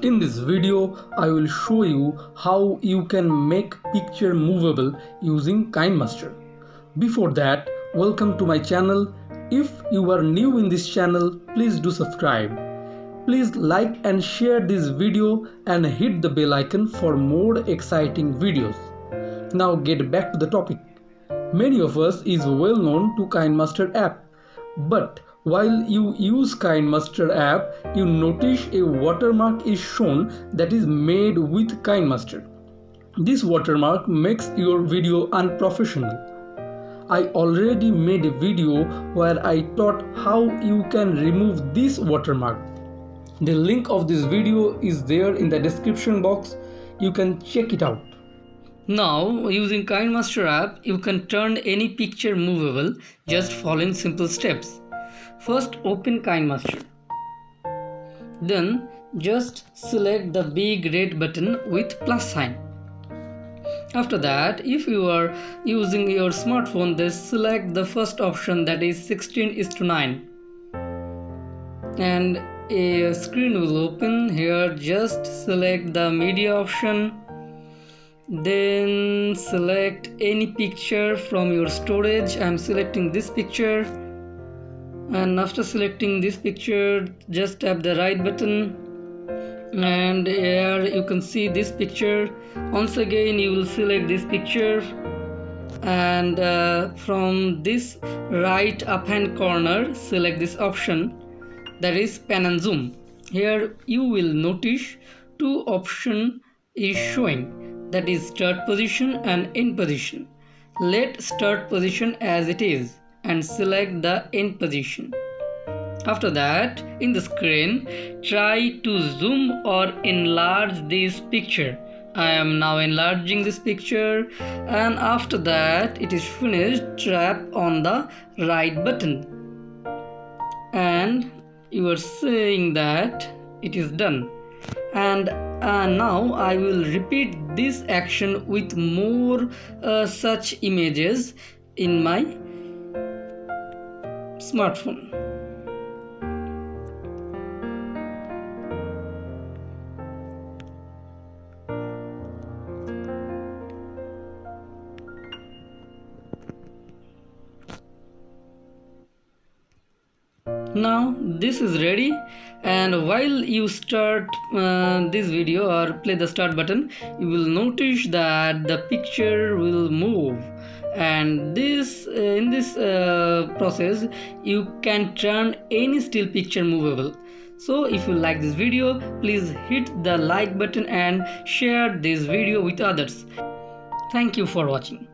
In this video, I will show you how you can make picture movable using kinemaster. Before that, welcome to my channel. If you are new in this channel, please do subscribe. Please like and share this video and hit the bell icon for more exciting videos. Now get back to the topic. Many of us is well known to kinemaster app, but while you use kinemaster app, you notice a watermark is shown that is made with kinemaster. This watermark makes your video unprofessional. I already made a video where I taught how you can remove this watermark. The link of this video is there in the description box. You can check it out. Now, using kinemaster app, you can turn any picture movable just following simple steps. First, open kinemaster. Then, just select the big red button with plus sign. After that, if you are using your smartphone, then select the first option, that is 16:9. And a screen will open. Here, just select the media option. Then select any picture from your storage. I am selecting this picture, and after selecting this picture, just tap the right button, and here you can see this picture. Once again, you will select this picture, and from this right up hand corner, select this option, that is pan and zoom. Here you will notice two options is showing, that is start position and end position. Let start position as it is and select the end position. After that, in the screen, try to zoom or enlarge this picture. I am now enlarging this picture, and after that it is finished, tap on the right button and you are saying that it is done. And now I will repeat this action with more such images in my smartphone. Now this is ready, and while you start this video or play the start button, you will notice that the picture will move, and this in this process you can turn any still picture movable. So if you like this video, please hit the like button and share this video with others. Thank you for watching.